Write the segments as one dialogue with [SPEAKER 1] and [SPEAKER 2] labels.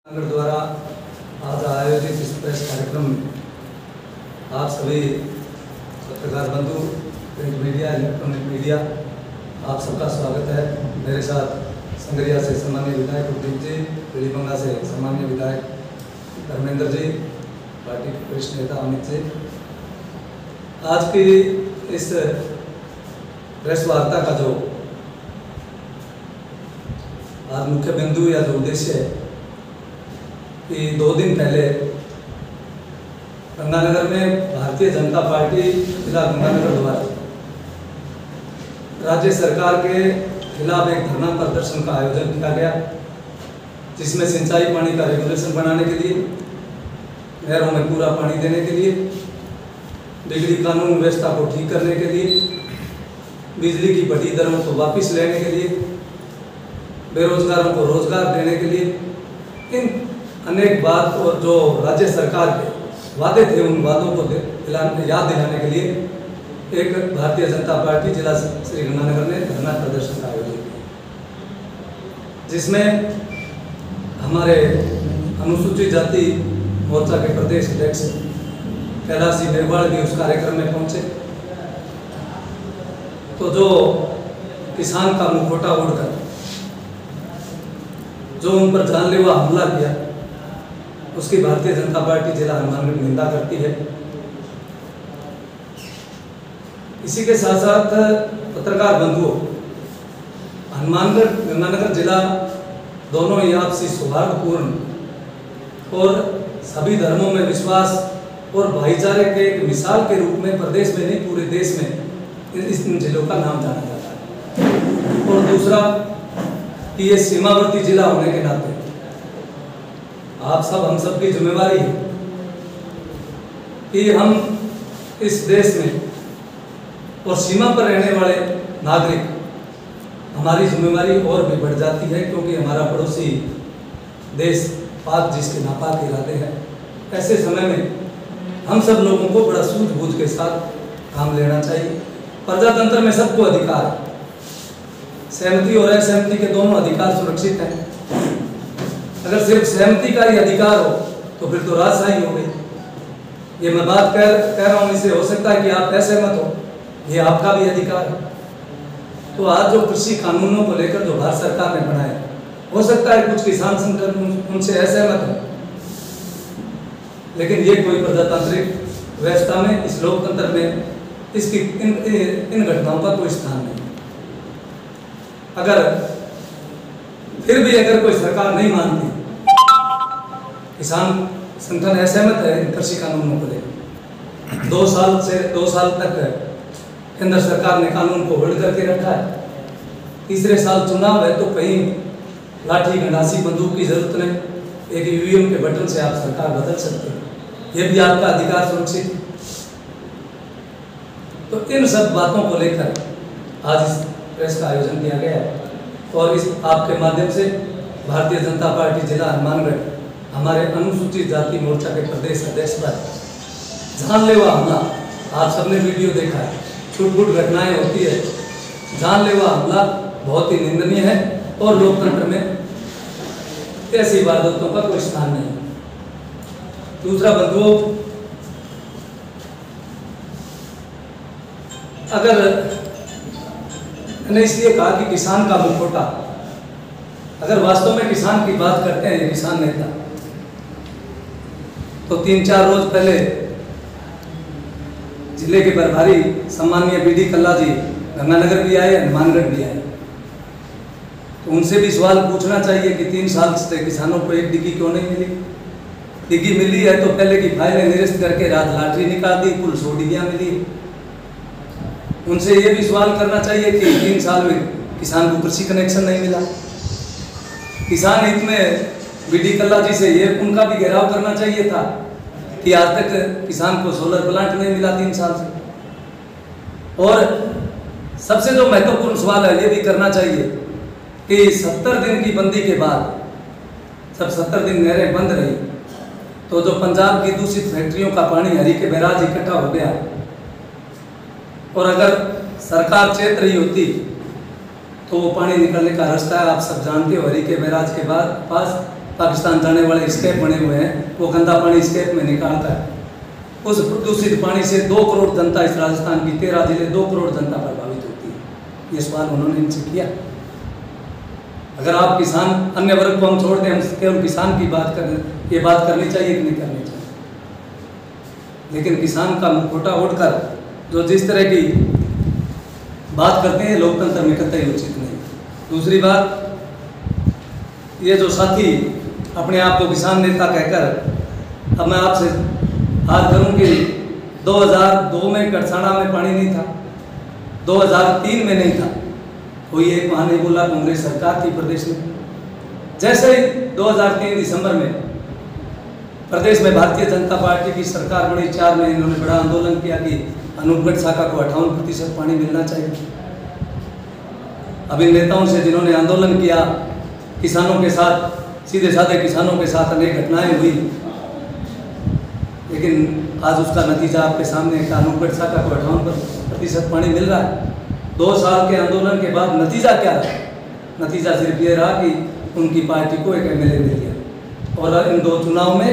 [SPEAKER 1] द्वारा आज आयोजित इस प्रेस कार्यक्रम में आप सभी पत्रकार बंधु, प्रिंट मीडिया, इलेक्ट्रॉनिक मीडिया, आप सबका स्वागत है। मेरे साथ संगरिया से सम्मान्य विधायक उद्दीप जी, पीलीबंगा से सम्मान्य विधायक धर्मेंद्र जी, पार्टी के वरिष्ठ नेता अमित जी। आज की इस प्रेस वार्ता का जो आज मुख्य बिंदु या जो उद्देश्य है कि 2 दिन पहले गंगानगर में भारतीय जनता पार्टी जिला गंगानगर द्वारा राज्य सरकार के खिलाफ एक धरना प्रदर्शन का आयोजन किया गया, जिसमें सिंचाई पानी का रेगुलेशन बनाने के लिए, नहरों में पूरा पानी देने के लिए, बिगड़ी कानून व्यवस्था को ठीक करने के लिए, बिजली की बढ़ी दरों को वापस लेने के लिए, बेरोजगारों को रोजगार देने के लिए, इन अनेक बात और जो राज्य सरकार के वादे थे उन वादों को याद दिलाने के लिए एक भारतीय जनता पार्टी जिला श्री गंगानगर ने धरना प्रदर्शन का आयोजन किया, जिसमें हमारे अनुसूचित जाति मोर्चा के प्रदेश अध्यक्ष कैलाश जी मेघवाल भी उस कार्यक्रम में पहुंचे। तो जो किसान का मुखौटा ओढ़कर जो उन पर जानलेवा हमला किया, उसकी भारतीय जनता पार्टी जिला हनुमानगढ़ निंदा करती है। इसी के साथ साथ पत्रकार बंधुओं, हनुमानगढ़ गंगानगर जिला दोनों ही आपसी सौहार्दपूर्ण और सभी धर्मों में विश्वास और भाईचारे के एक मिसाल के रूप में प्रदेश में नहीं पूरे देश में इस जिलों का नाम जाना जाता है। और दूसरा कि ये सीमावर्ती जिला होने के नाते आप सब हम सब की जिम्मेवारी है कि हम इस देश में और सीमा पर रहने वाले नागरिक, हमारी जिम्मेवारी और भी बढ़ जाती है, क्योंकि हमारा पड़ोसी देश पाक जिसके नापाक इरादे हैं। ऐसे समय में हम सब लोगों को बड़ा सूझबूझ के साथ काम लेना चाहिए। प्रजातंत्र में सबको अधिकार है, सहमति और असहमति के दोनों अधिकार सुरक्षित हैं। अगर सिर्फ सहमति का ही अधिकार हो तो फिर तो राजशाही हो गई। ये मैं बात कह रहा हूँ, इससे हो सकता है कि आप असहमत हो, ये आपका भी अधिकार है। तो आज जो कृषि कानूनों को लेकर जो भारत सरकार ने बनाए, हो सकता है कुछ किसान संगठन उनसे असहमत है, लेकिन ये कोई प्रजातांत्रिक व्यवस्था में, इस लोकतंत्र में इसकी इन घटनाओं का कोई स्थान नहीं। अगर फिर भी अगर कोई सरकार नहीं मानती, किसान संगठन असहमत है इन कृषि कानूनों को लेकर, 2 साल तक केंद्र सरकार ने कानून को होल्ड करके रखा है। तीसरे साल चुनाव है तो कहीं लाठी गंडासी बंदूक की जरूरत नहीं, एक ईवीएम के बटन से आप सरकार बदल सकते हैं, ये भी आपका अधिकार सुरक्षित। तो इन सब बातों को लेकर आज इस प्रेस का आयोजन किया गया है और इस आपके माध्यम से भारतीय जनता पार्टी जिला हनुमानगढ़ हमारे अनुसूचित जाति मोर्चा के प्रदेश अध्यक्ष पर जानलेवा हमला, आप सबने वीडियो देखा है, छूट-फूट घटनाएं होती है, जानलेवा हमला बहुत ही निंदनीय है और लोकतंत्र में ऐसी वारदातों का कोई स्थान नहीं। दूसरा बंधुओं, अगर मैंने इसलिए कहा कि किसान का मुखौटा, अगर वास्तव में किसान की बात करते हैं ये किसान नेता, तो 3-4 रोज पहले जिले के प्रभारी सम्माननीय बीडी कल्ला जी गंगानगर भी आए, हनुमानगढ़ भी आए। तो उनसे भी सवाल पूछना चाहिए कि 3 साल से किसानों को एक डिग्गी क्यों नहीं मिली। डिग्गी मिली है तो पहले की फाइलें निरस्त करके रात लॉटरी निकाल दी, कुल 100 डिग्गियाँ मिली। उनसे ये भी सवाल करना चाहिए कि 3 साल में किसान को कृषि कनेक्शन नहीं मिला। किसान हित में बीडी कल्ला जी से ये उनका भी घेराव करना चाहिए था कि आज तक किसान को सोलर प्लांट नहीं मिला 3 साल से। और सबसे जो महत्वपूर्ण सवाल है ये भी करना चाहिए कि 70 दिन की बंदी के बाद, जब 70 दिन नहरें बंद रही, तो जो पंजाब की दूषित फैक्ट्रियों का पानी हरी के बैराज इकट्ठा हो गया, और अगर सरकार चेत रही होती तो वो पानी निकलने का रास्ता है आप सब जानते हो, हरी के बैराज के बाद पास पाकिस्तान जाने वाले स्केप बने हुए हैं, वो गंदा पानी स्केप में निकालता है। उस प्रदूषित पानी से 2 करोड़ जनता, इस राजस्थान की 13 जिले 2 करोड़ जनता प्रभावित होती है। ये सवाल उन्होंने इनसे किया। अगर आप किसान, अन्य वर्ग को हम छोड़ दें, हम केवल किसान की बात करें, ये बात करनी चाहिए कि नहीं करनी चाहिए? लेकिन किसान का मुखौटा ओढ़कर जो जिस तरह की बात करते हैं, लोकतंत्र में कतई उचित नहीं। दूसरी बात, ये जो साथी अपने आप को किसान नेता कहकर, अब मैं आपसे बात करूं कि 2002 में कटसाड़ा में पानी नहीं था, 2003 में नहीं था, कोई एक वहाँ नहीं बोला। कांग्रेस सरकार थी प्रदेश में। जैसे ही 2003 दिसंबर में प्रदेश में भारतीय जनता पार्टी की सरकार बड़ी, 4 में इन्होंने बड़ा आंदोलन किया कि अनूपगढ़ शाखा को 58% पानी मिलना चाहिए। अब इन नेताओं से जिन्होंने आंदोलन किया, किसानों के साथ, सीधे साधे किसानों के साथ अनेक घटनाएं हुई, लेकिन आज उसका नतीजा आपके सामने, अनूपगढ़ शाखा को 58% पानी मिल रहा है। 2 साल के आंदोलन के बाद नतीजा क्या है? नतीजा सिर्फ ये रहा कि उनकी पार्टी को एक MLA मिल गया और इन 2 चुनाव में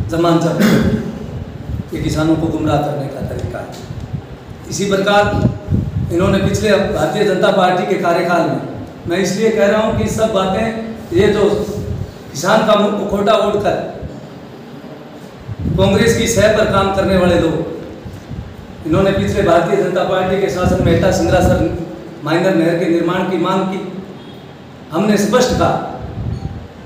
[SPEAKER 1] जमानत जब्त। ये किसानों को गुमराह करने का तरीका है। इसी प्रकार इन्होंने पिछले भारतीय जनता पार्टी के कार्यकाल में, मैं इसलिए कह रहा हूँ कि सब बातें, ये जो किसान का मुखौटा ओढ़कर कांग्रेस की सह पर काम करने वाले लोग, इन्होंने पिछले भारतीय जनता पार्टी के शासन में एटा सिंगरासर माइनर नहर के निर्माण की मांग की। हमने स्पष्ट कहा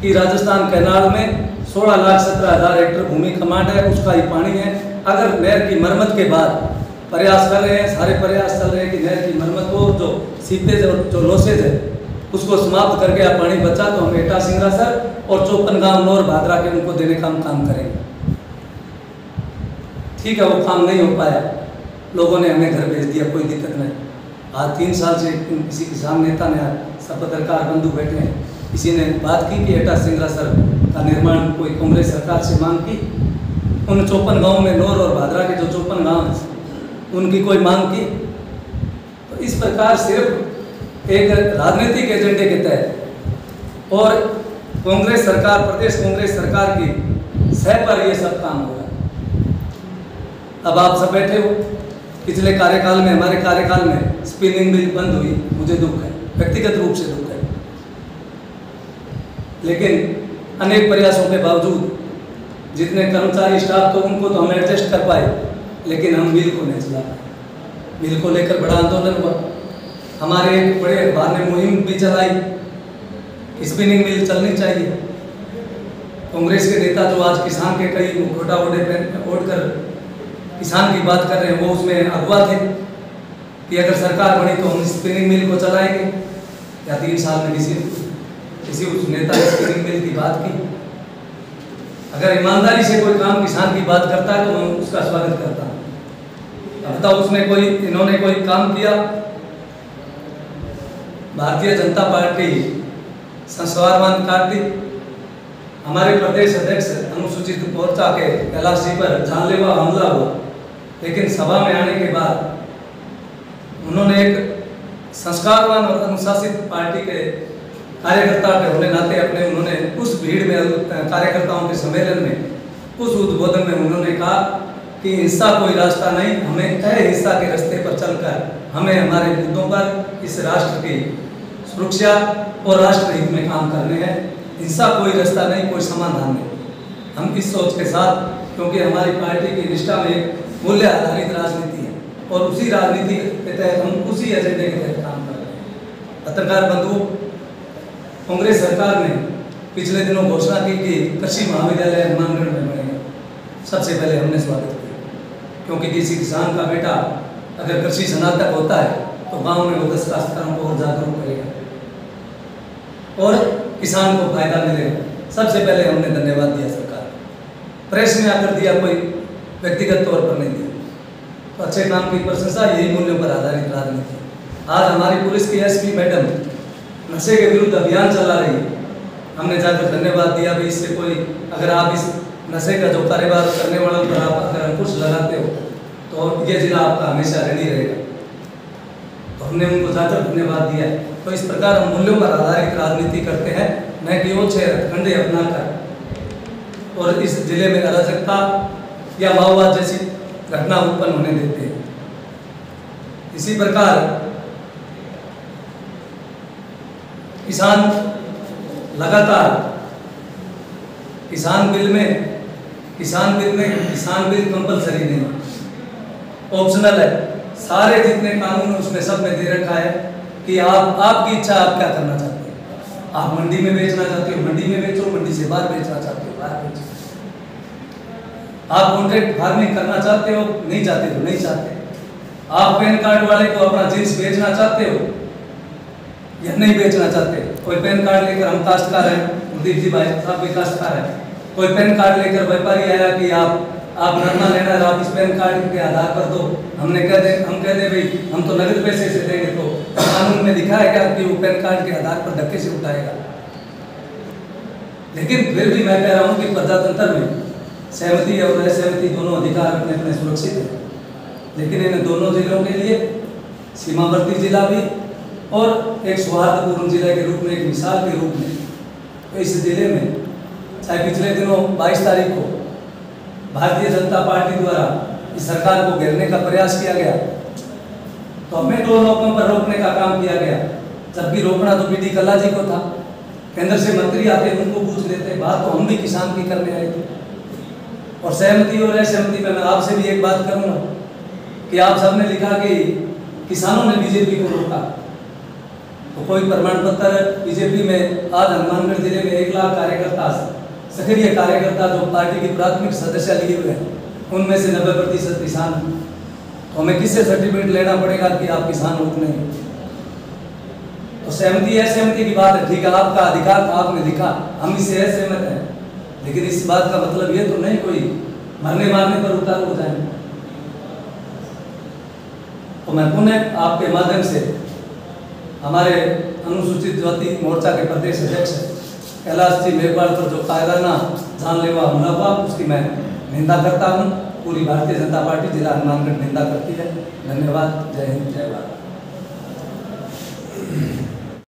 [SPEAKER 1] कि राजस्थान कैनाल में 16,17,000 हेक्टेयर भूमि कमांड है, उसका ही पानी है। अगर नहर की मरम्मत के बाद प्रयास कर रहे हैं, सारे प्रयास चल रहे हैं कि नहर की मरम्मत हो, जो सीपेज और जो लॉसेज है उसको समाप्त करके आप पानी बचा, तो हम एटा सिंगरासर और 54 गाँव नौर भादरा के उनको देने का हम काम करेंगे। ठीक है, वो काम नहीं हो पाया, लोगों ने हमें घर भेज दिया, कोई दिक्कत नहीं। आज 3 साल से किसी किसान नेता ने, सब पत्रकार बंधु बैठे हैं, किसी ने बात की कि एटा सिंगरासर का निर्माण कोई कांग्रेस सरकार से मांग की? उन 54 गाँव में, नौर और भादरा के जो 54 गाँव हैं, उनकी कोई मांग की? तो इस प्रकार सिर्फ एक राजनीतिक एजेंडे के तहत और कांग्रेस सरकार, प्रदेश कांग्रेस सरकार की सह पर ये सब काम हो रहा है। अब आप सब बैठे हो, पिछले कार्यकाल में, हमारे कार्यकाल में स्पिनिंग मिल बंद हुई, मुझे दुख है, व्यक्तिगत रूप से दुख है। लेकिन अनेक प्रयासों के बावजूद जितने कर्मचारी स्टाफ तो उनको तो हम एडजस्ट कर पाए, लेकिन हम मिल को नहीं चला पाए। मिल को लेकर बड़ा आंदोलन हुआ। हमारे एक बड़े अखबार ने मुहिम भी चलाई, स्पिनिंग मिल चलनी चाहिए। कांग्रेस के नेता जो आज किसान के कई मुखौटा ओढ़कर किसान की बात कर रहे हैं, वो उसमें अगवा थे कि अगर सरकार बनी तो हम स्पिनिंग मिल को चलाएंगे। या 3 साल में किसी उस नेता ने स्पिनिंग मिल की बात की? अगर ईमानदारी से कोई काम किसान की बात करता है तो मैं उसका स्वागत करता हूँ। अब तक उसमें कोई, इन्होंने कोई काम किया? भारतीय जनता पार्टी संस्कारवान पार्टी, हमारे प्रदेश अध्यक्ष अनुसूचित मोर्चा के कैलाश जी पर जानलेवा हमला हुआ, लेकिन सभा में आने के बाद उन्होंने एक संस्कारवान और अनुशासित पार्टी के कार्यकर्ता के होने नाते उन्होंने उस भीड़ में, कार्यकर्ताओं के सम्मेलन में, उस उद्बोधन में उन्होंने कहा कि हिंसा कोई रास्ता नहीं, हमें अहिंसा के रास्ते पर चलकर हमें हमारे मुद्दों पर, इस राष्ट्र की सुरक्षा और राष्ट्र हित में काम करने हैं। हिंसा कोई रास्ता नहीं, कोई समाधान नहीं। हम इस सोच के साथ, क्योंकि हमारी पार्टी की निष्ठा में मूल्य आधारित राजनीति है और उसी राजनीति के तहत हम उसी एजेंडे के तहत काम कर रहे हैं। पत्रकार बंधुओं, कांग्रेस सरकार ने पिछले दिनों घोषणा की कि कृषि महाविद्यालय हनुमानगढ़ में बनेगा। सबसे पहले हमने स्वागत किया, क्योंकि किसी किसान का बेटा अगर कृषि स्नातक होता है तो गांव में वो 10 काश्तकारों को और जागरूक करेगा और किसान को फायदा मिलेगा। सबसे पहले हमने धन्यवाद दिया सरकार, प्रेस में आकर दिया, कोई व्यक्तिगत तौर पर नहीं दिया। तो अच्छे काम की प्रशंसा, यही मूल्यों पर आधारित राजनीति। आज हमारी पुलिस की एसपी मैडम नशे के विरुद्ध अभियान चला रही है, हमने जाकर धन्यवाद दिया भी। इससे कोई, अगर आप इस नशे का जो कारोबार करने वालों पर आप अगर अंकुश लगाते हो तो ये जिला आपका हमेशा ऋणी रहेगा। तो हमने उनको जाकर धन्यवाद दिया। तो इस प्रकार हम मूल्यों पर आधारित राजनीति करते हैं, न कि वो छह हथकंडे अपनाकर और इस जिले में अराजकता या माओवाद जैसी घटना उत्पन्न होने देते हैं। इसी प्रकार किसान लगातार किसान बिल कंपलसरी नहीं, ऑप्शनल है। सारे जितने कानून उसमें सब में दे रखा है कि आपकी इच्छा, आप क्या करना चाहते हैं। आप मंडी में बेचना चाहते हो मंडी में बेचो, मंडी से बाहर बेचना चाहते हो बाहर बेचो। आप कॉन्ट्रैक्ट फार्मिंग करना चाहते हो, नहीं चाहते तो नहीं चाहते। आप पैन कार्ड वाले को अपना जींस बेचना चाहते हो या नहीं बेचना चाहते। कोई पैन कार्ड लेकर, हम काश्तकार हैं, प्रदीप जी भाई साहब भी काश्तकार है, कोई पैन कार्ड लेकर व्यापारी आया कि आप नरमा लेना है, आप इस पैन कार्ड के आधार पर दो। हम कह दे भाई हम तो नगद पैसे से देंगे, तो कानून में लिखा है क्या कि वो पैन कार्ड के आधार पर धक्के से उठाएगा। लेकिन फिर भी मैं कह रहा हूँ कि प्रजातंत्र में सहमति और असहमति दोनों अधिकार अपने अपने सुरक्षित है, लेकिन इन दोनों जिलों के लिए सीमावर्ती जिला भी और एक सौहार्दपूर्ण जिले के रूप में, एक मिसाल के रूप में, तो इस जिले में चाहे पिछले दिनों 22 तारीख को भारतीय जनता पार्टी द्वारा इस सरकार को घेरने का प्रयास किया गया, तो हमें 2 मौकों पर रोकने का काम किया गया, जबकि रोकना तो बीडी कल्ला जी को था। केंद्र से मंत्री आते, उनको पूछ लेते, बात तो हम भी किसान की करने आए थे। और सहमति और असहमति में मैं आपसे भी एक बात करूंगा कि आप सबने लिखा कि किसानों ने बीजेपी को रोका, तो कोई प्रमाण पत्र बीजेपी में आज हनुमानगढ़ जिले में 1 लाख कार्यकर्ता, सक्रिय कार्यकर्ता जो पार्टी की प्राथमिक सदस्य लिए हुए हैं, उनमें से 90% किसान हैं। तो हमें किससे सर्टिफिकेट लेना पड़ेगा कि आप किसान हो नहीं। तो सहमति असहमति की बात है, ठीक है, आपका अधिकार था, आपने लिखा, हम इससे असहमत हैं, लेकिन इस बात का मतलब ये तो नहीं कोई मरने मारने पर उतार हो जाए। तो मैं पुनः आपके माध्यम से हमारे अनुसूचित जाति मोर्चा के प्रदेश अध्यक्ष कैलाश जी मेघवाल पर जो कायराना जानलेवा हमला हुआ, उसकी मैं निंदा करता हूँ। पूरी भारतीय जनता पार्टी जिला हनुमानगढ़ निंदा करती है। धन्यवाद। जय हिंद, जय भारत।